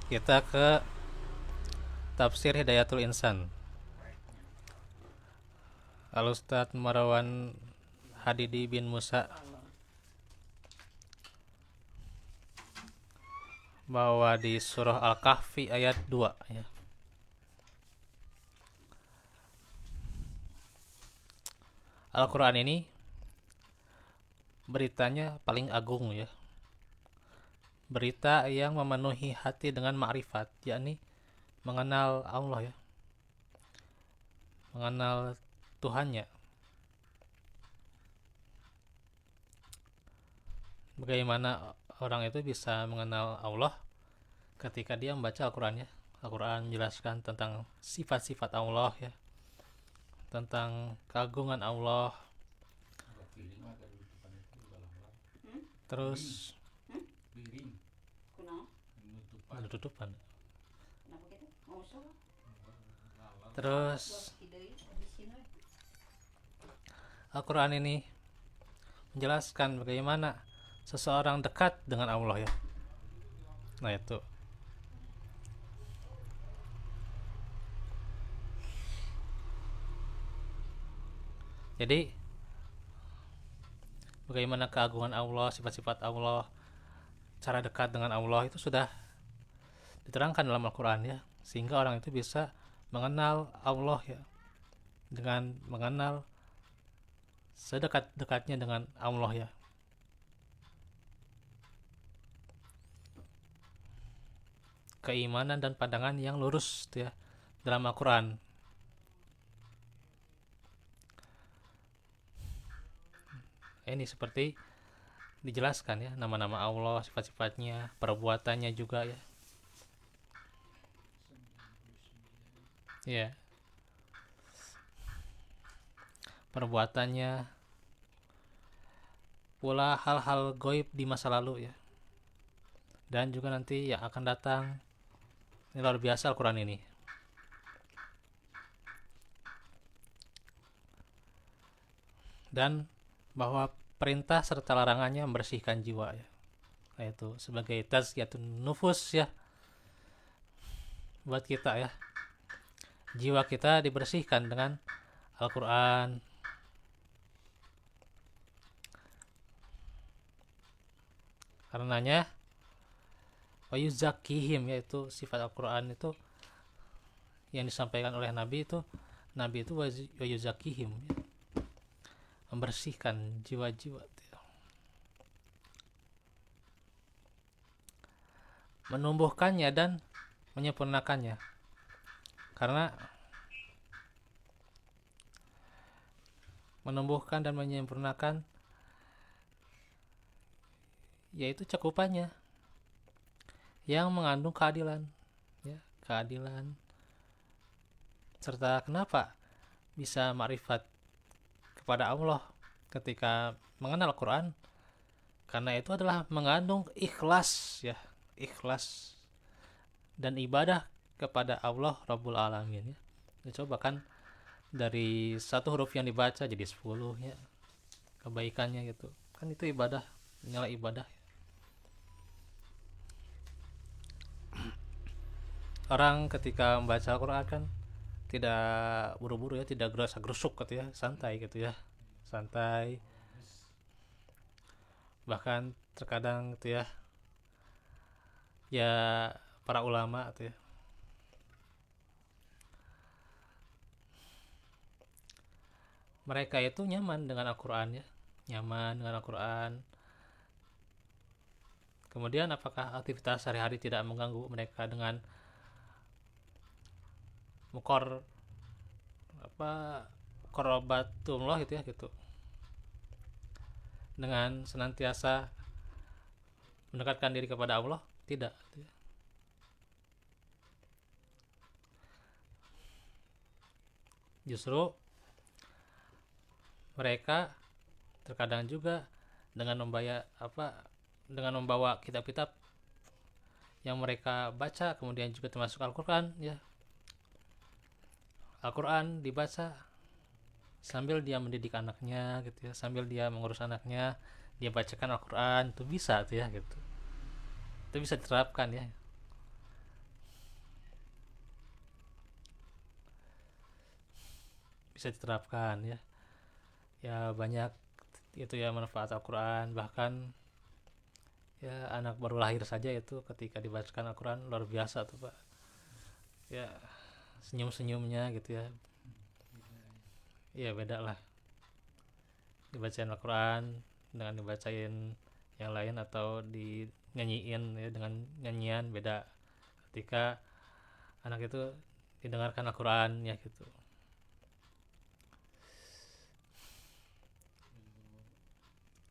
Kita ke Tafsir Hidayatul Insan. Al-Ustadz Marwan Hadidi bin Musa bahwa di surah Al-Kahfi ayat 2 ya. Al-Quran ini beritanya paling agung ya. Berita yang memenuhi hati dengan ma'rifat, yakni mengenal Allah ya, mengenal Tuhannya. Bagaimana orang itu bisa mengenal Allah ketika dia membaca Al-Quran ya. Al-Quran menjelaskan tentang sifat-sifat Allah ya, tentang keagungan Allah. Terus ada tutupan. Terus Al-Quran ini menjelaskan bagaimana seseorang dekat dengan Allah ya. Nah itu. Jadi bagaimana keagungan Allah, sifat-sifat Allah, cara dekat dengan Allah itu sudah diterangkan dalam Al-Quran ya, sehingga orang itu bisa mengenal Allah ya, dengan mengenal sedekat-dekatnya dengan Allah ya. Keimanan dan pandangan yang lurus ya dalam Al-Quran. Ini seperti dijelaskan ya, nama-nama Allah, sifat-sifatnya, perbuatannya juga ya. Ya, perbuatannya, pula hal-hal goib di masa lalu ya, dan juga nanti yang akan datang. Ini luar biasa Al-Quran ini. Dan bahwa perintah serta larangannya membersihkan jiwa ya, yaitu sebagai tazkiyatun nufus ya, buat kita ya, jiwa kita dibersihkan dengan Al-Quran. Karenanya wayuzakihim, yaitu sifat Al-Quran itu yang disampaikan oleh Nabi itu wayuzakihim ya, membersihkan jiwa-jiwa, menumbuhkannya dan menyempurnakannya. Karena menumbuhkan dan menyempurnakan yaitu cakupannya yang mengandung keadilan ya, keadilan. Serta kenapa bisa makrifat kepada Allah ketika mengenal Quran? Karena itu adalah mengandung ikhlas ya, ikhlas dan ibadah kepada Allah Rabbul Alamin ya. Coba kan dari satu huruf yang dibaca jadi 10 ya kebaikannya gitu. Kan itu ibadah, nyala ibadah. Orang ketika membaca Al-Quran kan tidak buru-buru ya, tidak gerasa-gerusuk gitu ya, santai gitu ya, santai. Bahkan terkadang gitu ya, ya para ulama gitu ya, mereka itu nyaman dengan Al-Quran ya, nyaman dengan Al-Quran. Kemudian apakah aktivitas sehari-hari tidak mengganggu mereka dengan mukor apa korobatullah gitu ya gitu, dengan senantiasa mendekatkan diri kepada Allah? Tidak gitu ya. Justru mereka terkadang juga dengan membawa kitab-kitab yang mereka baca, kemudian juga termasuk Al-Quran ya. Al-Quran dibaca sambil dia mendidik anaknya gitu ya, sambil dia mengurus anaknya, dia bacakan Al-Quran, itu bisa tuh ya gitu. Itu bisa diterapkan ya. bisa diterapkan ya. Ya banyak itu ya manfaat Al-Quran, bahkan ya anak baru lahir saja itu ketika dibacakan Al-Quran luar biasa tuh Pak. Ya senyum-senyumnya gitu ya. Iya beda lah dibacain Al-Quran dengan dibacain yang lain atau dinyanyiin ya, dengan nyanyian beda ketika anak itu didengarkan Al-Quran ya gitu.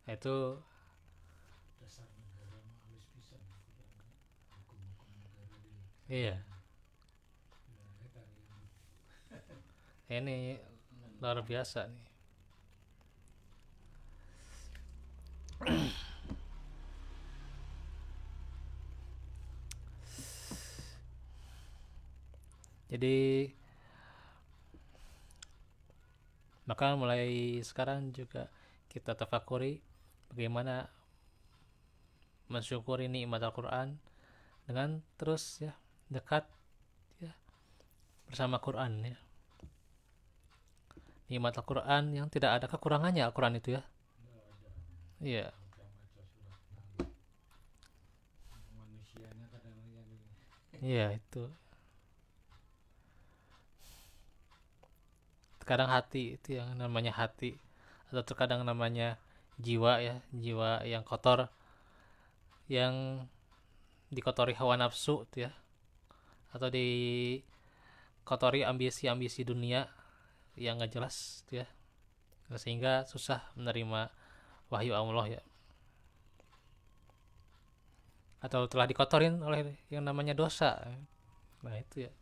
Nah, itu iya ini luar biasa nih. Jadi maka mulai sekarang juga kita tafakuri bagaimana mensyukuri nikmat Al-Quran dengan terus ya dekat ya bersama Quran ya. Nikmat Al-Quran yang tidak ada kekurangannya Al-Quran itu ya. Iya. Iya itu. Terkadang hati itu yang namanya hati atau terkadang namanya jiwa ya, jiwa yang kotor yang dikotori hawa nafsu itu ya atau dikotori ambisi-ambisi dunia yang nggak jelas itu ya sehingga susah menerima wahyu Allah ya atau telah dikotorin oleh yang namanya dosa. Nah itu ya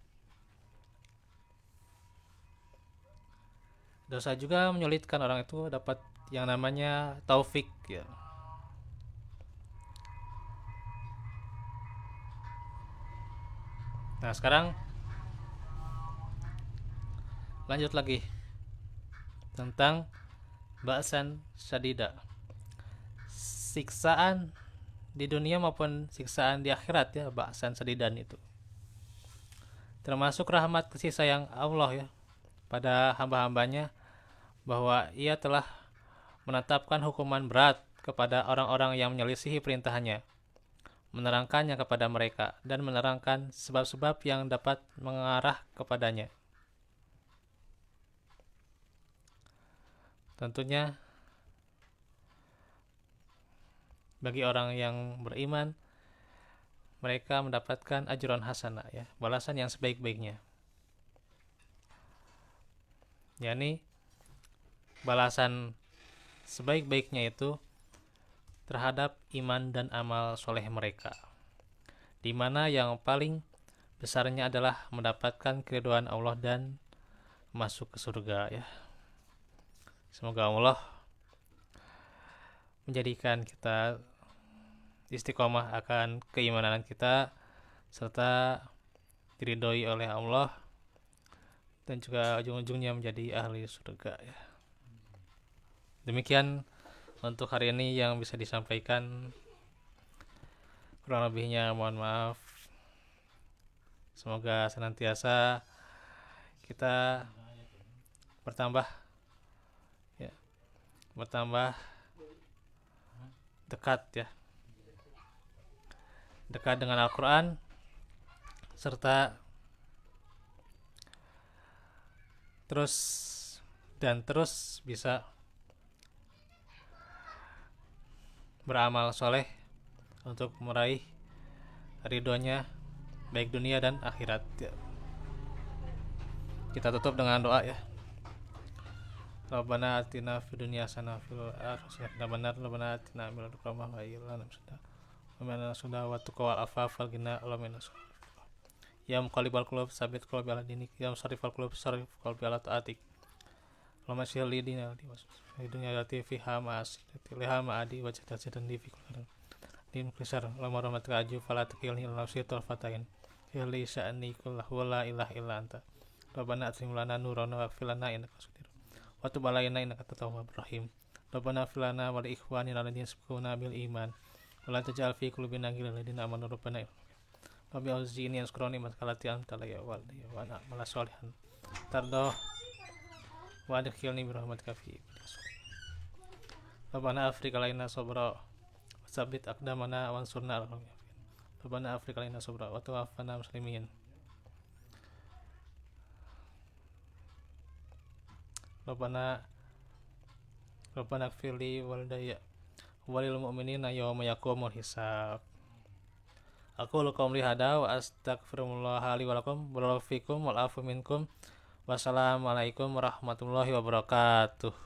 dosa juga menyulitkan orang itu dapat yang namanya taufik ya. Nah sekarang lanjut lagi tentang ba'san syadida, siksaan di dunia maupun siksaan di akhirat ya. Ba'san syadidan itu termasuk rahmat kasih sayang Allah ya pada hamba-hambanya bahwa ia telah menetapkan hukuman berat kepada orang-orang yang menyelisihi perintahnya, menerangkannya kepada mereka dan menerangkan sebab-sebab yang dapat mengarah kepadanya. Tentunya bagi orang yang beriman mereka mendapatkan ajran hasanah ya, balasan yang sebaik-baiknya. yakni balasan sebaik-baiknya itu terhadap iman dan amal soleh mereka, di mana yang paling besarnya adalah mendapatkan keridhaan Allah dan masuk ke surga ya. Semoga Allah menjadikan kita istiqomah akan keimanan kita serta diridhoi oleh Allah dan juga ujung-ujungnya menjadi ahli surga ya. Demikian untuk hari ini yang bisa disampaikan, kurang lebihnya mohon maaf. Semoga senantiasa kita bertambah ya, bertambah dekat ya, dekat dengan Al-Quran serta terus bisa beramal soleh untuk meraih ridhonya baik dunia dan akhirat ya. Kita tutup dengan doa ya. Rabbana atina fid dunya hasanah fil akhirati hasanah Rabbana atina min ladunka rahmah wa hab lana min ladunka wa taqwa wal afaf wal ghina Allahumma ya muqallibal qulub sabit qalbi ala dinik ya musarrifal qulub sarrif qalbi ala taatik Allahumma shrah li dini di dunya allati fiha ma'asirati liha ma'adi wa jadatan di fi kulli din kisar Allahumma rahmatika aju fala takilni ila nafsi tarfatain li sya'ni kullahu la ilaha illa anta Rabbana atrim lana nurana wa filana innaka qadir wa tub alaina innaka tawwabur rahim Rabbana filana wa li ikhwanina alladziina sabaquna bil iman wa la taj'al fi qulubina ghillan lil ladzina amanu rabbana Rabbi auzi'ni an azkura ni'mataka allati an'amta alayya wa ana amala sholihan tardah wa adkhilni bi rahmatika fi Rabbana afrika alaina sabra wa tsabbit aqdamana wansurna 'alal qawmil kafirin. Rabbana afrika alaina sabra wa tawaffana muslimin. Rabbana Rabbana ighfirli walidayya walil mu'minina yawma yaqumul hisab. Aku qauli hada wa astaghfirullah li wa lakum wa fikum wal afu minkum. Wassalamualaikum warahmatullahi wabarakatuh.